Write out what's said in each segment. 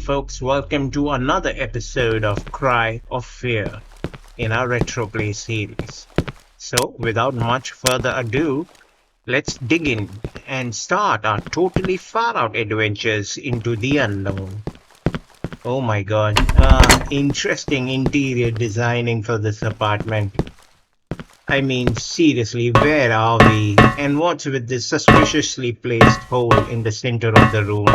folks, welcome to another episode of Cry of Fear in our RetroPlay series. So, without much further ado, let's dig in and start our totally far out adventures into the unknown. Oh my god, interesting interior designing for this apartment. I mean, seriously, where are we? And what's with this suspiciously placed hole in the center of the room?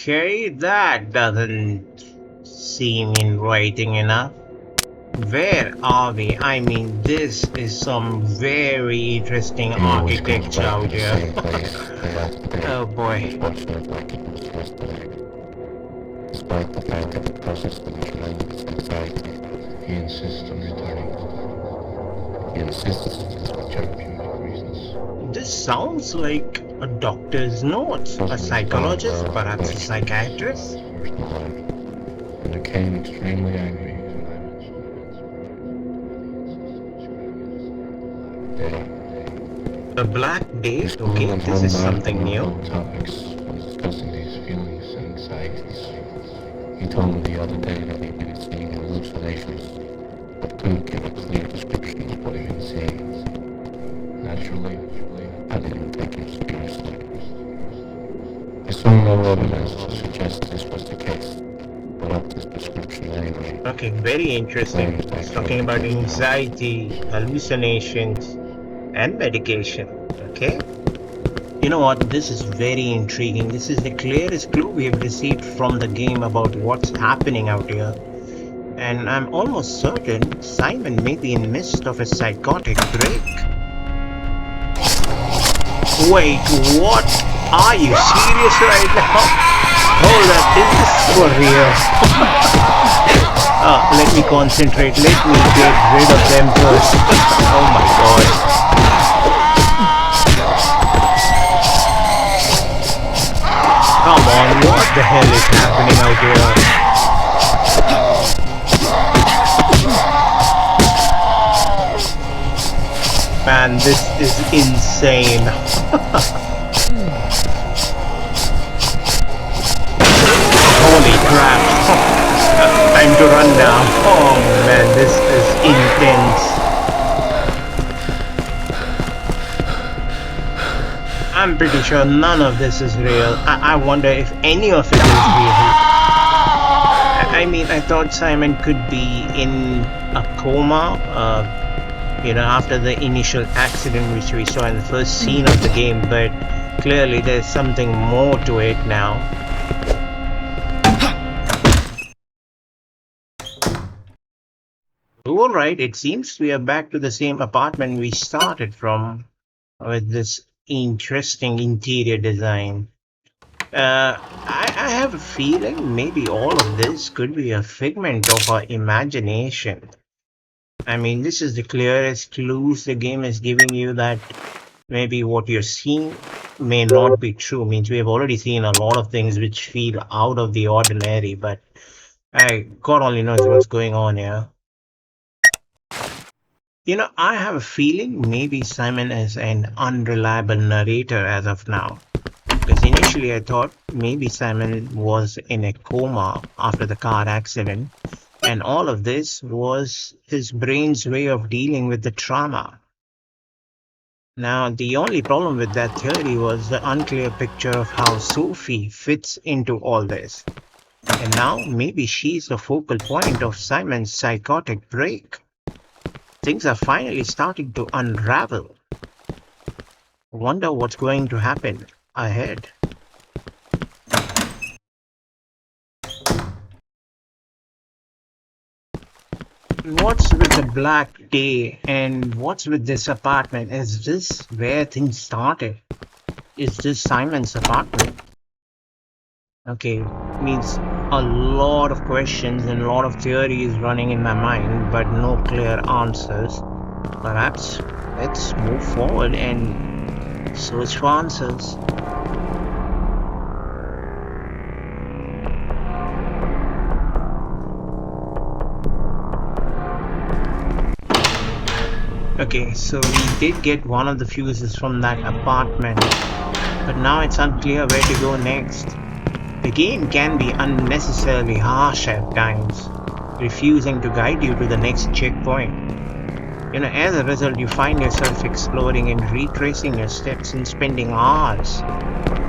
Okay, that doesn't seem inviting enough. Where are we? I mean, this is some very interesting architecture out here. Oh boy. Despite the fact that the process of tremendous anxiety, he insists on returning. He insists for therapeutic reasons. This sounds like a doctor's notes, a psychologist, perhaps a psychiatrist. And became extremely angry when I mentioned A black day? Okay, this is something new. Topics when discussing these feelings and anxieties. He told me the other day that he'd been seeing hallucinations, but couldn't give a clear description of what he'd been seeing. Naturally, I didn't take him seriously. I saw no evidence to suggest this was the case, but up this description anyway. Okay, very interesting. It's talking about anxiety, hallucinations, and medication. Okay? You know what? This is very intriguing. This is the clearest clue we have received from the game about what's happening out here. And I'm almost certain Simon may be in midst of a psychotic break. Wait, what? Are you serious right now? Hold up, is this for real? Let me concentrate. Let me get rid of them first. Oh my god. Come on, what the hell is happening out here? Man, this is insane. Holy crap. Time to run now. Oh man, this is intense. I'm pretty sure none of this is real. I wonder if any of it is real. I mean, I thought Simon could be in a coma, after the initial accident which we saw in the first scene of the game, but clearly there's something more to it now. Alright, it seems we are back to the same apartment we started from with this interesting interior design. I have a feeling maybe all of this could be a figment of our imagination. I mean, this is the clearest clues the game is giving you that maybe what you're seeing may not be true. Means we have already seen a lot of things which feel out of the ordinary, but God only knows what's going on here. I have a feeling maybe Simon is an unreliable narrator as of now. Because initially I thought maybe Simon was in a coma after the car accident, and all of this was his brain's way of dealing with the trauma. Now, the only problem with that theory was the unclear picture of how Sophie fits into all this. And now maybe she's the focal point of Simon's psychotic break. Things are finally starting to unravel. Wonder what's going to happen ahead. What's with the black day and what's with this apartment? Is this where things started? Is this Simon's apartment? Okay, means a lot of questions and a lot of theories running in my mind, but no clear answers. Perhaps let's move forward and search for answers. Okay, so we did get one of the fuses from that apartment, but now it's unclear where to go next. The game can be unnecessarily harsh at times, refusing to guide you to the next checkpoint. As a result, you find yourself exploring and retracing your steps and spending hours.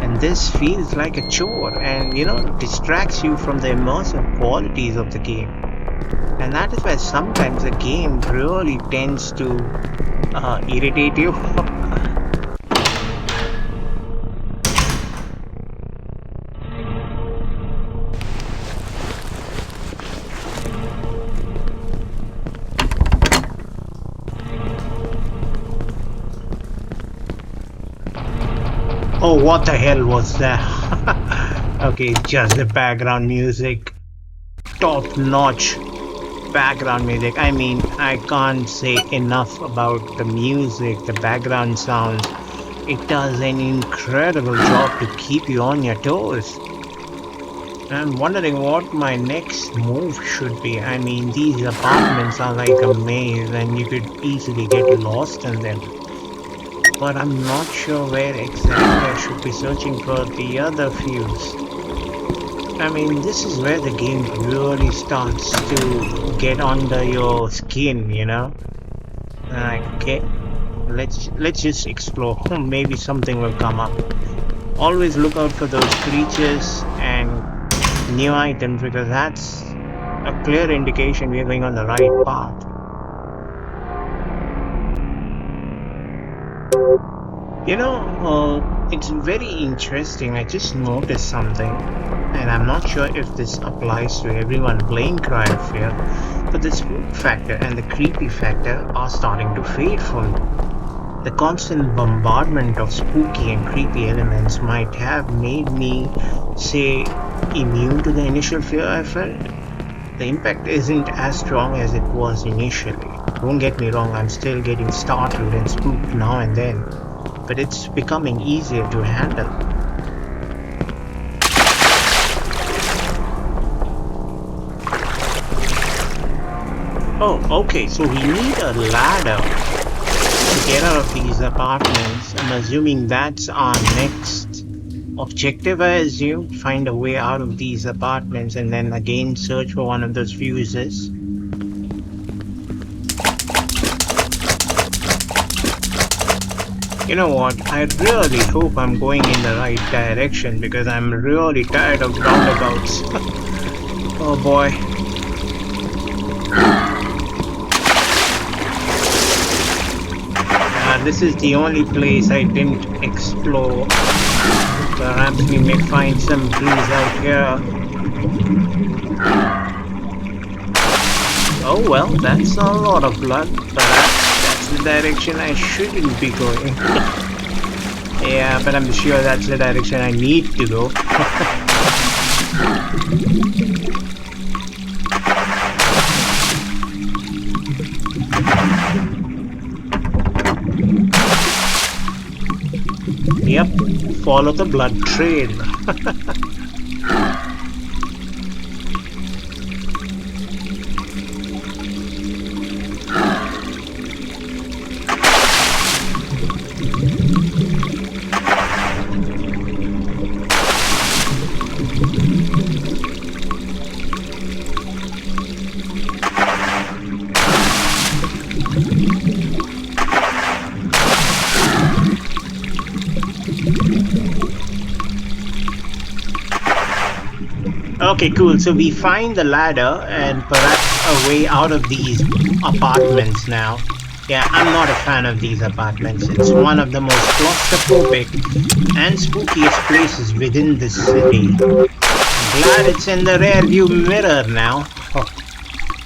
And this feels like a chore and, distracts you from the immersive qualities of the game. And that is why sometimes the game really tends to irritate you. Oh, what the hell was that? Okay, just the background music. Top notch background music. I mean, I can't say enough about the music, the background sounds. It does an incredible job to keep you on your toes. I'm wondering what my next move should be. I mean, these apartments are like a maze and you could easily get lost in them. But I'm not sure where exactly I should be searching for the other fuse. I mean, this is where the game really starts to get under your skin. Like, okay, let's just explore. Maybe something will come up. Always look out for those creatures and new items because that's a clear indication we're going on the right path. It's very interesting. I just noticed something, and I'm not sure if this applies to everyone playing Cry of Fear, but the spook factor and the creepy factor are starting to fade for me. The constant bombardment of spooky and creepy elements might have made me, say, immune to the initial fear I felt. The impact isn't as strong as it was initially. Don't get me wrong, I'm still getting startled and spooked now and then, but it's becoming easier to handle. Oh, okay, so we need a ladder to get out of these apartments. I'm assuming that's our next objective, I assume. Find a way out of these apartments and then again search for one of those fuses. You know what? I really hope I'm going in the right direction because I'm really tired of roundabouts. Oh boy. This is the only place I didn't explore. Perhaps we may find some clues out here. Oh well, that's a lot of blood. Perhaps that's the direction I shouldn't be going. Yeah, but I'm sure that's the direction I need to go. Yep, follow the blood trail. Okay, cool. So we find the ladder and perhaps a way out of these apartments now. Yeah, I'm not a fan of these apartments. It's one of the most claustrophobic and spookiest places within the city. I'm glad it's in the rear view mirror now. Oh,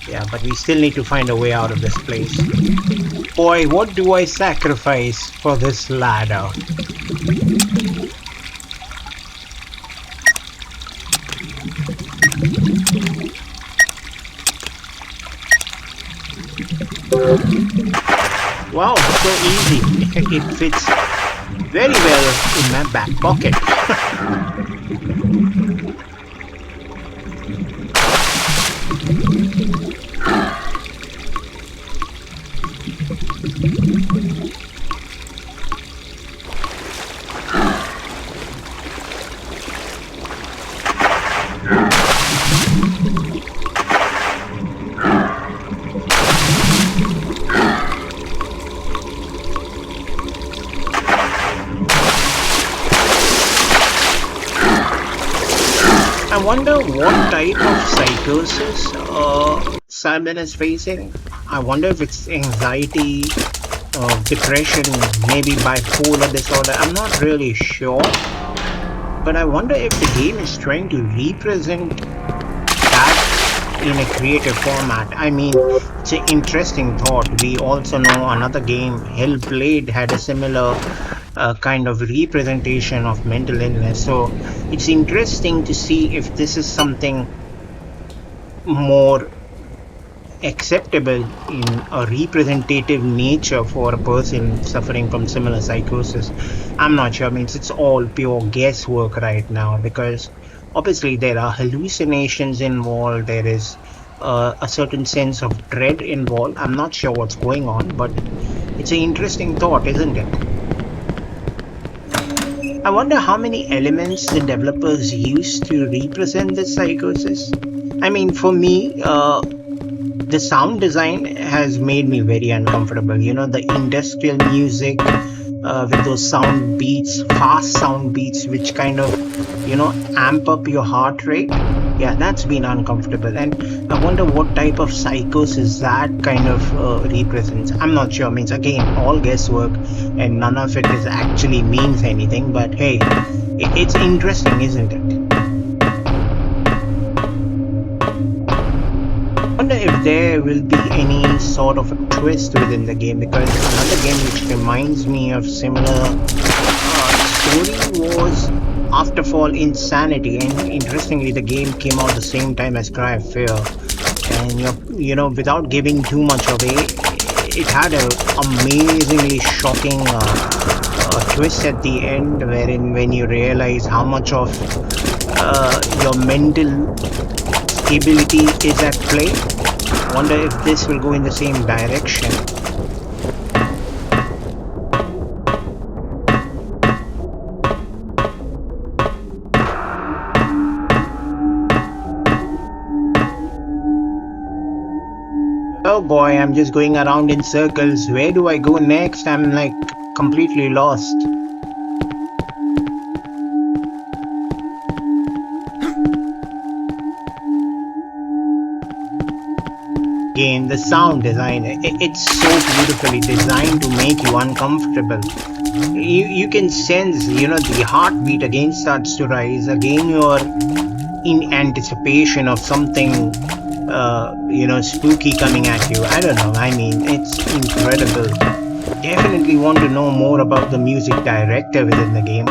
yeah, but we still need to find a way out of this place. Boy, what do I sacrifice for this ladder? Wow, so easy. It fits very well in my back pocket. wonder what type of psychosis Simon is facing. I wonder if it's anxiety, depression, maybe bipolar disorder. I'm not really sure, but I wonder if the game is trying to represent that in a creative format. I mean, it's an interesting thought. We also know another game, Hellblade, had a similar kind of representation of mental illness. So it's interesting to see if this is something more acceptable in a representative nature for a person suffering from similar psychosis. I'm not sure. I mean, it's all pure guesswork right now because obviously there are hallucinations involved. There is a certain sense of dread involved. I'm not sure what's going on, but it's an interesting thought, isn't it? I wonder how many elements the developers use to represent this psychosis. I mean, for me, the sound design has made me very uncomfortable. You know, the industrial music with those sound beats, fast sound beats, which kind of, amp up your heart rate. Yeah, that's been uncomfortable. And I wonder what type of psychosis that kind of represents. I'm not sure. Means again, all guesswork, and none of it is actually means anything. But hey, it's interesting, isn't it? Wonder if there will be any sort of a twist within the game, because another game which reminds me of similar story was Afterfall Insanity, and interestingly the game came out the same time as Cry of Fear, and without giving too much away, it had a amazingly shocking twist at the end, wherein when you realize how much of your mental stability is at play. Wonder if this will go in the same direction. Oh boy, I'm just going around in circles. Where do I go next? I'm like completely lost. Again, the sound design, it's so beautifully designed to make you uncomfortable. You can sense, the heartbeat again starts to rise. Again, you're in anticipation of something, spooky coming at you. I don't know. I mean, it's incredible. Definitely want to know more about the music director within the game.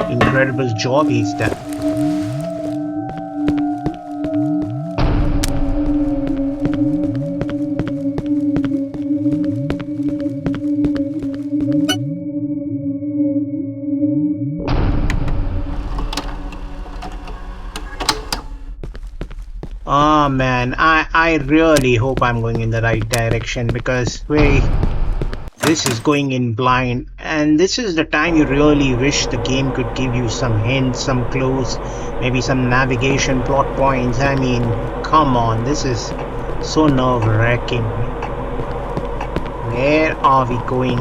Incredible job he's done. Oh man, I really hope I'm going in the right direction, because this is going in blind, and this is the time you really wish the game could give you some hints, some clues, maybe some navigation plot points. I mean, come on, this is so nerve-wracking. Where are we going?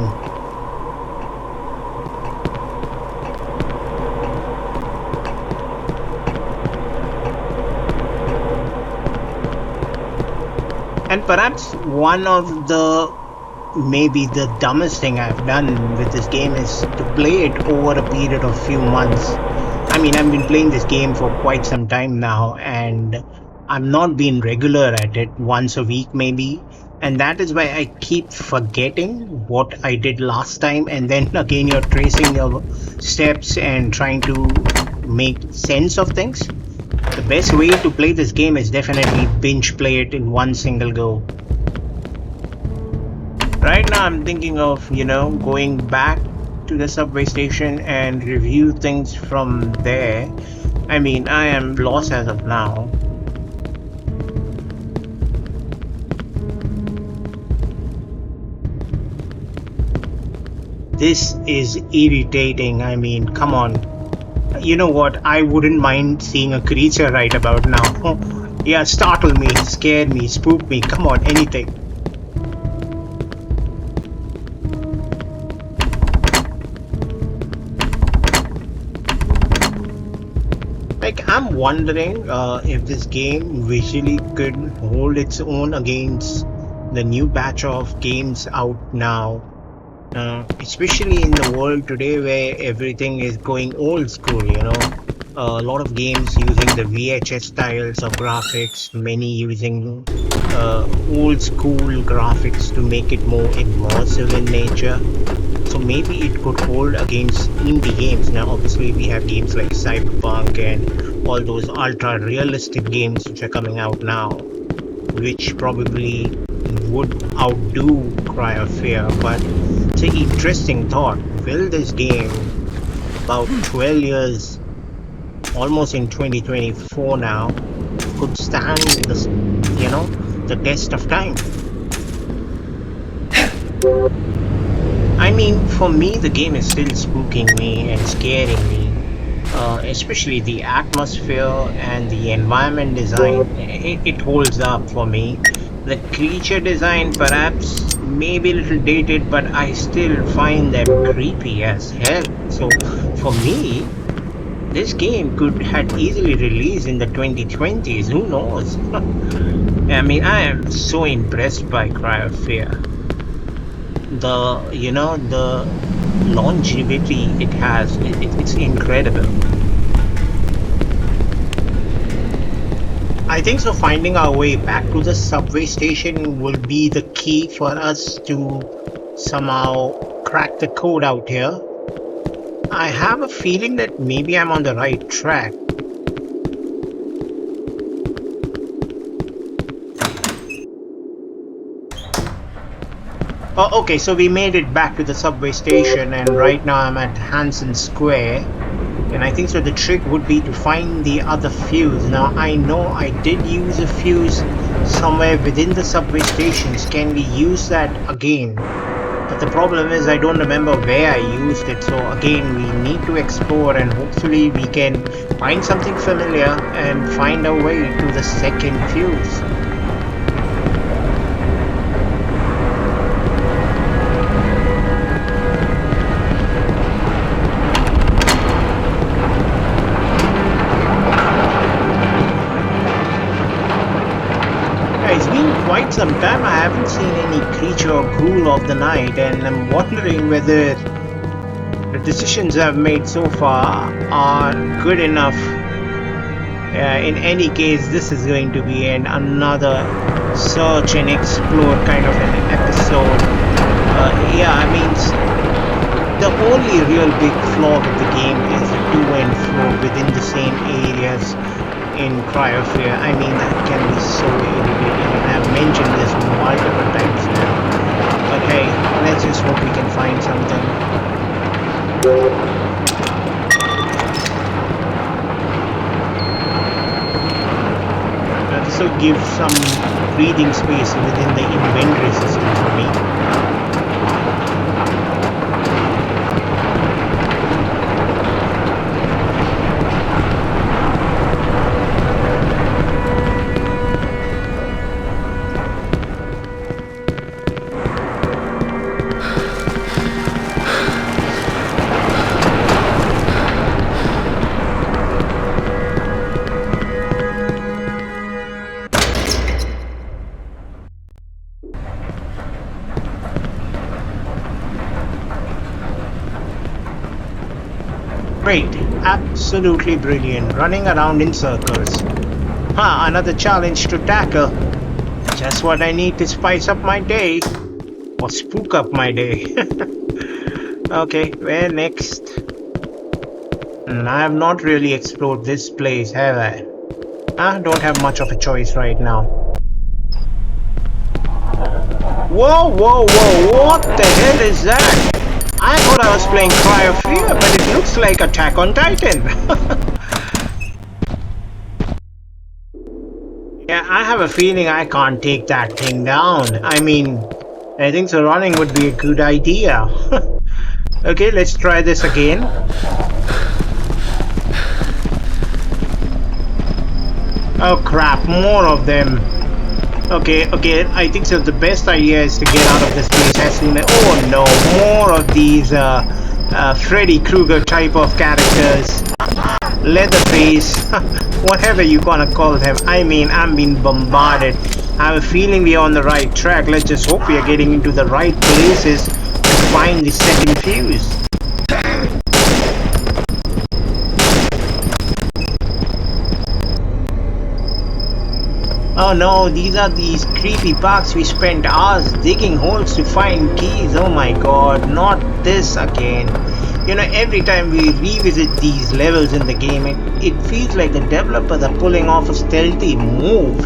And perhaps one of maybe the dumbest thing I've done with this game is to play it over a period of few months. I mean, I've been playing this game for quite some time now, and I've not been regular at it, once a week maybe. And that is why I keep forgetting what I did last time, and then again you're tracing your steps and trying to make sense of things. The best way to play this game is definitely binge play it in one single go. Right now I'm thinking of, going back to the subway station and review things from there. I mean, I am lost as of now. This is irritating. I mean, come on. You know what? I wouldn't mind seeing a creature right about now. Yeah, startle me, scare me, spook me. Come on, anything. Like, I'm wondering if this game visually could hold its own against the new batch of games out now. Especially in the world today where everything is going old school, a lot of games using the VHS styles of graphics, many using old school graphics to make it more immersive in nature. So maybe it could hold against indie games. Now, obviously, we have games like Cyberpunk and all those ultra realistic games which are coming out now, which probably would outdo Cry of Fear. But it's an interesting thought. Will this game, about 12 years, almost in 2024 now, could stand the test of time? I mean, for me, the game is still spooking me and scaring me. Especially the atmosphere and the environment design, it holds up for me. The creature design perhaps maybe a little dated, but I still find them creepy as hell. So for me, this game could had easily released in the 2020s. Who knows? I mean, I am so impressed by Cry of Fear. The longevity it has, it's incredible. I think so. Finding our way back to the subway station will be the key for us to somehow crack the code out here. I have a feeling that maybe I'm on the right track. Oh, okay, so we made it back to the subway station, and right now I'm at Hanson Square. And I think so the trick would be to find the other fuse. Now I know I did use a fuse somewhere within the subway stations. Can we use that again? But the problem is I don't remember where I used it. So again, we need to explore, and hopefully we can find something familiar and find our way to the second fuse. Quite some time I haven't seen any creature or ghoul of the night, and I'm wondering whether the decisions I've made so far are good enough. In any case, this is going to be another search and explore kind of an episode. Yeah, I mean, the only real big flaw with the game is the to and fro within the same areas in Cry of Fear. I mean, that can be so irritating, and I've mentioned this multiple times now. But hey, let's just hope we can find something. This will give some breathing space within the inventory system for me. Great, absolutely brilliant, running around in circles. Another challenge to tackle. Just what I need to spice up my day. Or spook up my day. Okay, where next? I have not really explored this place, have I? I don't have much of a choice right now. Whoa, whoa, whoa, what the hell is that? I thought I was playing Cry of Fear, but it looks like Attack on Titan. Yeah, I have a feeling I can't take that thing down. I mean, I think so running would be a good idea. Okay, let's try this again. Oh crap, more of them. Okay, I think so the best idea is to get out of this place as soon as... Oh no, more of these Freddy Krueger type of characters. Leatherface, whatever you gonna call them. I mean, I'm being bombarded. I have a feeling we are on the right track. Let's just hope we are getting into the right places to find the second fuse. Oh no, these are these creepy bugs. We spent hours digging holes to find keys. Oh my god, not this again. You know, every time we revisit these levels in the game, it feels like the developers are pulling off a stealthy move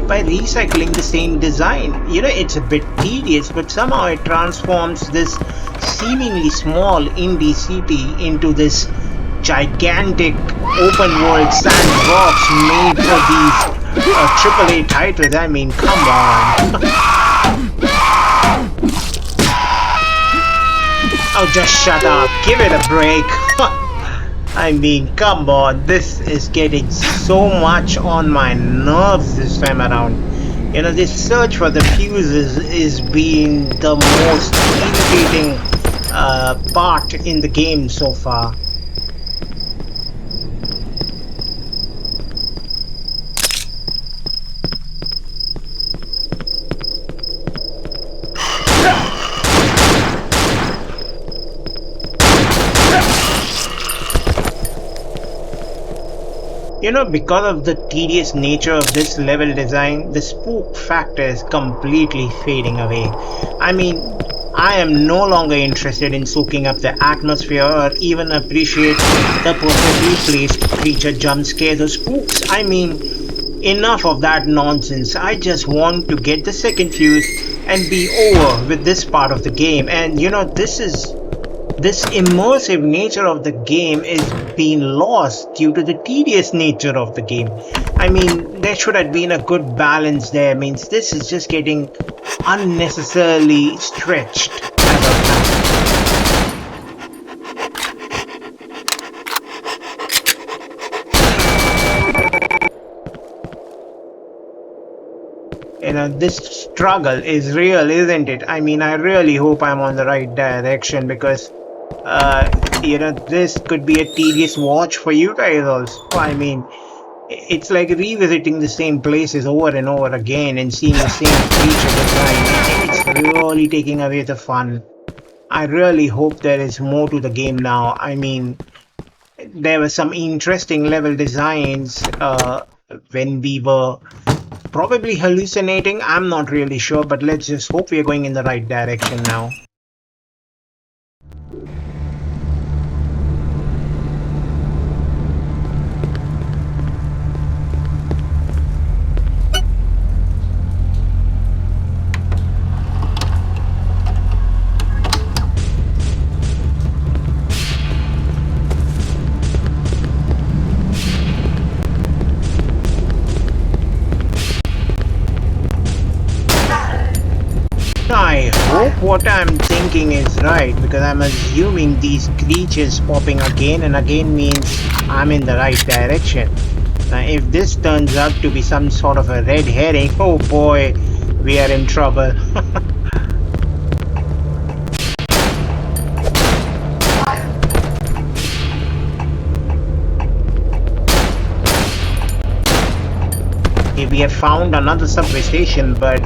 by recycling the same design. You know, it's a bit tedious, but somehow it transforms this seemingly small indie city into this gigantic open world sandbox made for these AAA titles. I mean, come on. Oh, just shut up. Give it a break. I mean, come on. This is getting so much on my nerves this time around. You know, this search for the fuses is being the most irritating part in the game so far. You know, because of the tedious nature of this level design, the spook factor is completely fading away. I mean, I am no longer interested in soaking up the atmosphere or even appreciate the perfectly placed creature jump scares or spooks. I mean, enough of that nonsense. I just want to get the second fuse and be over with this part of the game. And you know, this immersive nature of the game is being lost due to the tedious nature of the game. I mean, there should have been a good balance there. Means this is just getting unnecessarily stretched as of now. You know, this struggle is real, isn't it? I mean, I really hope I'm on the right direction because you know, this could be a tedious watch for you guys also. I mean, it's like revisiting the same places over and over again and seeing the same creature design. It's really taking away the fun. I really hope there is more to the game now. I mean, there were some interesting level designs when we were probably hallucinating. I'm not really sure, but let's just hope we're going in the right direction now. I hope what I'm thinking is right because I'm assuming these creatures popping again and again means I'm in the right direction. Now, if this turns out to be some sort of a red herring, oh boy, we are in trouble. Okay, we have found another subway station, but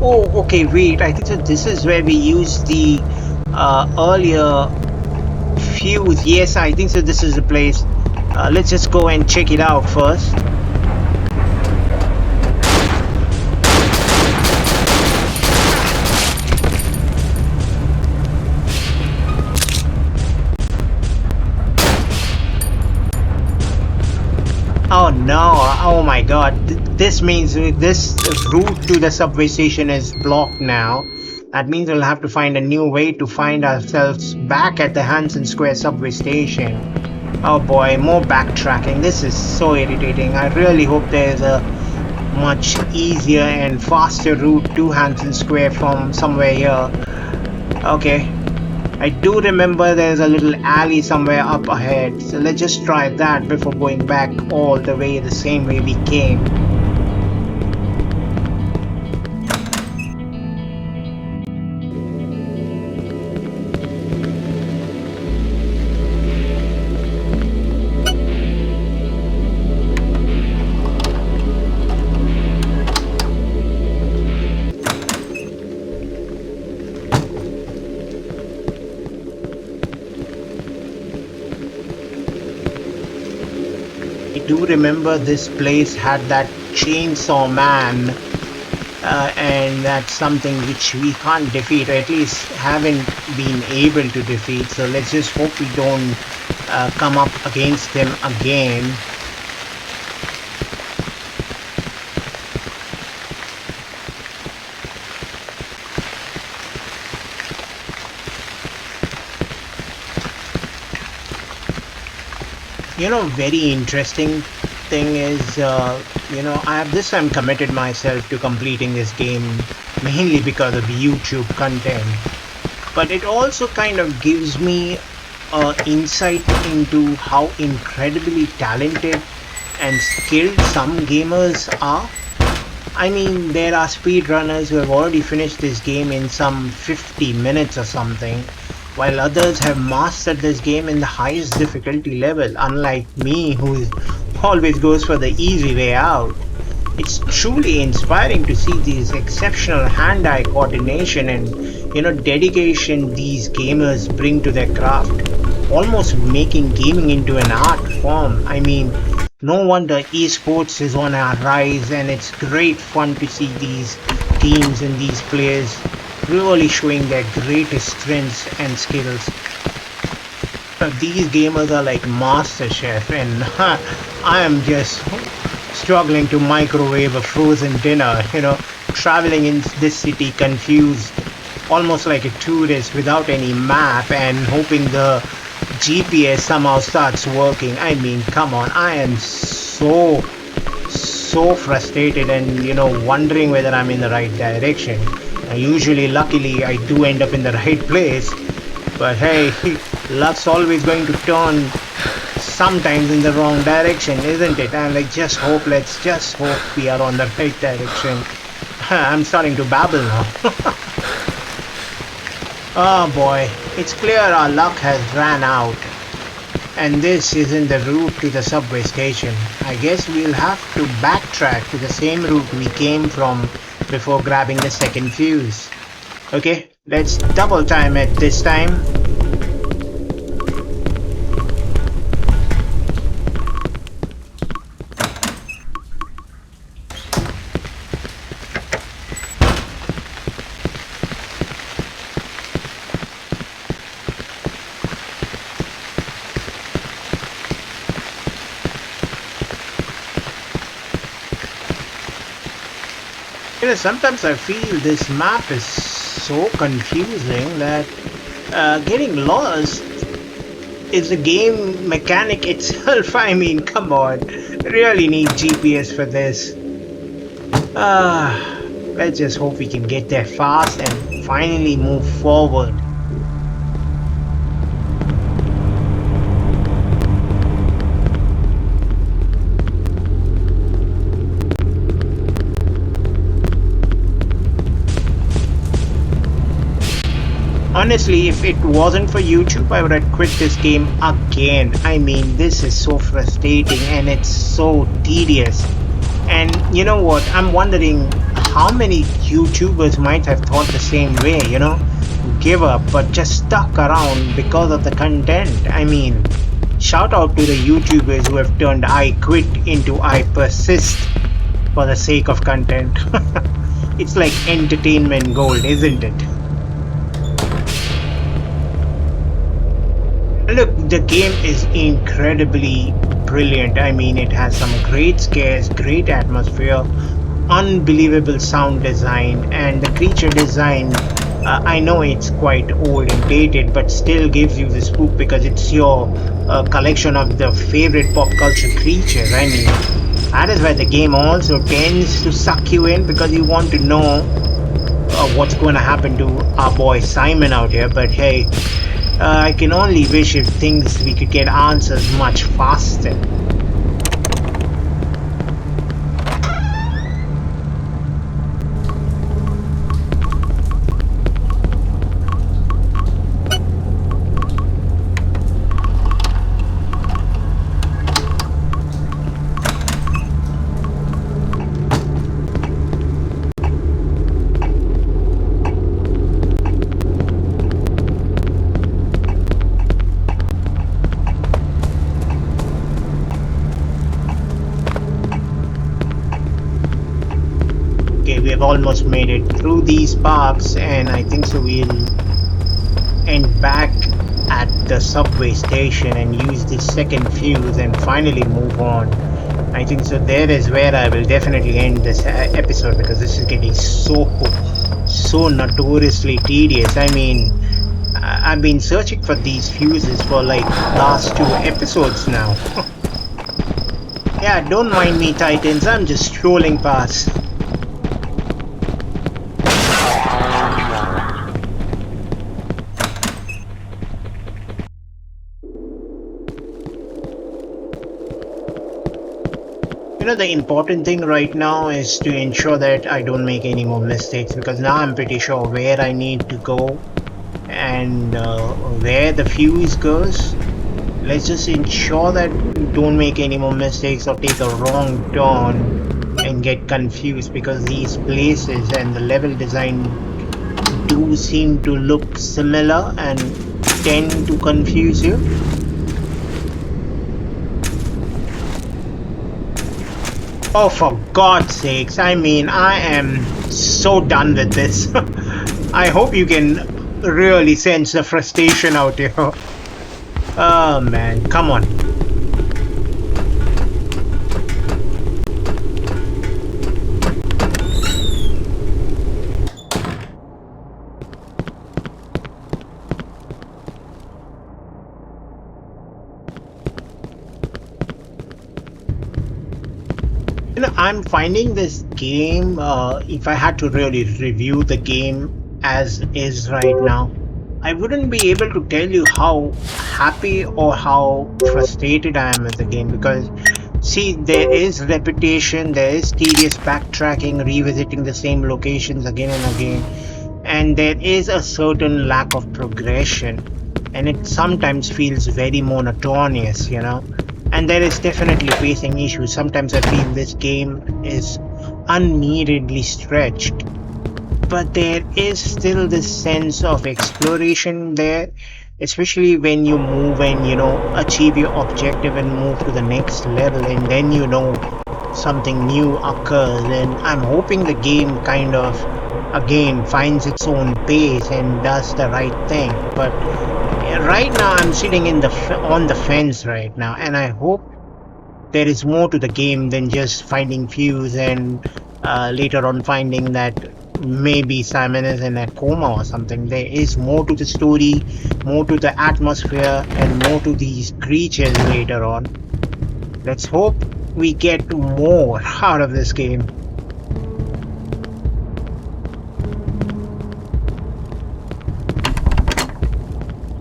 oh, okay, wait. I think that this is where we used the earlier fuse. Yes, I think so. This is the place. Let's just go and check it out first. Oh no, oh my god. This means this route to the subway station is blocked now. That means we'll have to find a new way to find ourselves back at the Hanson Square subway station. Oh boy, more backtracking. This is so irritating. I really hope there's a much easier and faster route to Hanson Square from somewhere here. Okay, I do remember there's a little alley somewhere up ahead, so let's just try that before going back all the way the same way we came. do remember this place had that chainsaw man, and that's something which we can't defeat, or at least haven't been able to defeat. So let's just hope we don't come up against them again. Very interesting thing is, I have this time committed myself to completing this game mainly because of YouTube content, but it also kind of gives me insight into how incredibly talented and skilled some gamers are. I mean, there are speedrunners who have already finished this game in some 50 minutes or something, while others have mastered this game in the highest difficulty level, unlike me, who always goes for the easy way out. It's truly inspiring to see these exceptional hand-eye coordination and dedication these gamers bring to their craft, almost making gaming into an art form. I mean, no wonder esports is on our rise, and it's great fun to see these teams and these players really showing their greatest strengths and skills. These gamers are like master chef, and I am just struggling to microwave a frozen dinner, traveling in this city confused, almost like a tourist without any map, and hoping the GPS somehow starts working. I mean, come on, I am so frustrated and wondering whether I'm in the right direction. Usually, luckily, I do end up in the right place, but hey, luck's always going to turn sometimes in the wrong direction, isn't it? And let's just hope we are on the right direction. I'm starting to babble now. Oh boy, it's clear our luck has ran out, and this isn't the route to the subway station. I guess we'll have to backtrack to the same route we came from before grabbing the second fuse. Okay, let's double time it this time. Sometimes I feel this map is so confusing that getting lost is a game mechanic itself. I mean, come on, really need GPS for this. Let's just hope we can get there fast and finally move forward. Honestly, if it wasn't for YouTube, I would have quit this game again. I mean, this is so frustrating and it's so tedious. And you know what? I'm wondering how many YouTubers might have thought the same way, give up, but just stuck around because of the content. I mean, shout out to the YouTubers who have turned I quit into I persist for the sake of content. It's like entertainment gold, isn't it? Look, the game is incredibly brilliant. I mean, it has some great scares, great atmosphere, unbelievable sound design, and the creature design. I know it's quite old and dated, but still gives you the spook because it's your collection of the favorite pop culture creatures. I mean, that is why the game also tends to suck you in, because you want to know what's going to happen to our boy Simon out here. But hey, I can only wish if we could get answers much faster. we have almost made it through these parks, and I think so we'll end back at the subway station and use this second fuse and finally move on. I think so there is where I will definitely end this episode, because this is getting so notoriously tedious. I mean, I've been searching for these fuses for like last 2 episodes now. Yeah, don't mind me, Titans, I'm just strolling past. You know, the important thing right now is to ensure that I don't make any more mistakes, because now I'm pretty sure where I need to go and where the fuse goes. Let's just ensure that we don't make any more mistakes or take a wrong turn and get confused, because these places and the level design do seem to look similar and tend to confuse you. Oh, for God's sakes, I mean, I am so done with this. I hope you can really sense the frustration out here. Oh man, come on. You know, I'm finding this game, if I had to really review the game as is right now, I wouldn't be able to tell you how happy or how frustrated I am with the game, because see, there is repetition, there is tedious backtracking, revisiting the same locations again and again, and there is a certain lack of progression, and it sometimes feels very monotonous, you know. And there is definitely pacing issues. Sometimes I feel this game is unneededly stretched, but there is still this sense of exploration there, especially when you move and, you know, achieve your objective and move to the next level, and then, you know, something new occurs. And I'm hoping the game kind of again finds its own pace and does the right thing. But right now I'm sitting in the on the fence right now, and I hope there is more to the game than just finding fuse and later on finding that maybe Simon is in a coma or something. There is more to the story, more to the atmosphere, and more to these creatures later on. Let's hope we get more out of this game.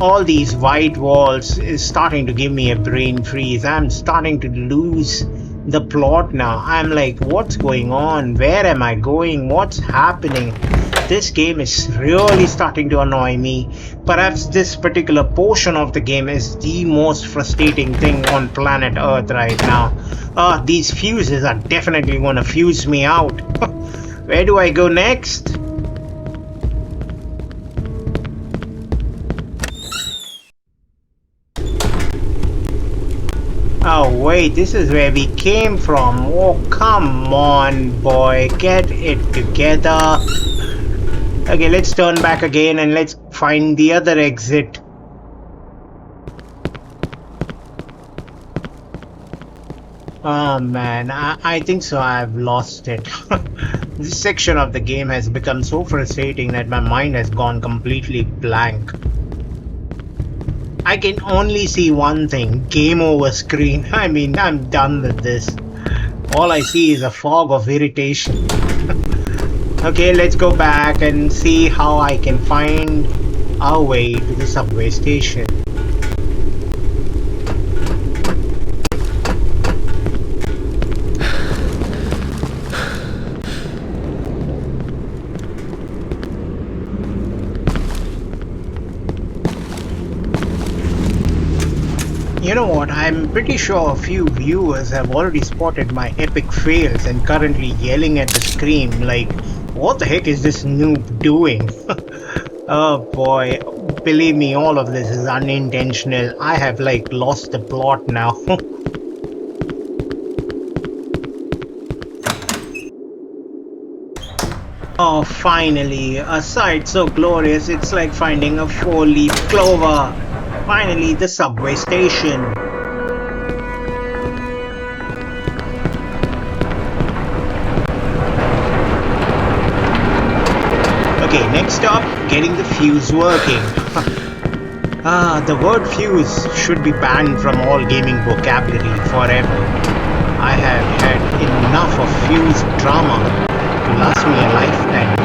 All these white walls is starting to give me a brain freeze. I'm starting to lose the plot now. I'm like, what's going on? Where am I going? What's happening? This game is really starting to annoy me. Perhaps this particular portion of the game is the most frustrating thing on planet Earth right now. These fuses are definitely gonna fuse me out. Where do I go next? Oh wait, this is where we came from. Oh, come on, boy, get it together. Okay, let's turn back again and let's find the other exit. Oh man, I think so I've lost it. This section of the game has become so frustrating that my mind has gone completely blank. I can only see one thing: game over screen. I mean, I'm done with this. All I see is a fog of irritation. Okay, let's go back and see how I can find our way to the subway station. You know what, I'm pretty sure a few viewers have already spotted my epic fails and currently yelling at the screen like, what the heck is this noob doing? Oh boy, believe me, all of this is unintentional. I have like lost the plot now. Oh, finally, a sight so glorious it's like finding a four-leaf clover. Finally, the subway station. Okay, next stop, getting the fuse working. The word fuse should be banned from all gaming vocabulary forever. I have had enough of fuse drama to last me a lifetime.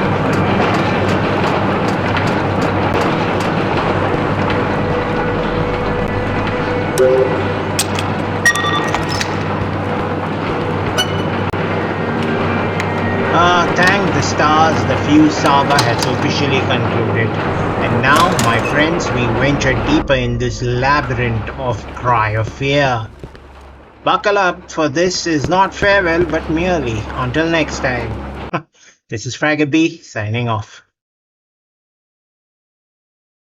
Thank the stars, the fuse saga has officially concluded. And now, my friends, we venture deeper in this labyrinth of cry of fear. Buckle up, for this is not farewell but merely until next time. This is Fragabee signing off.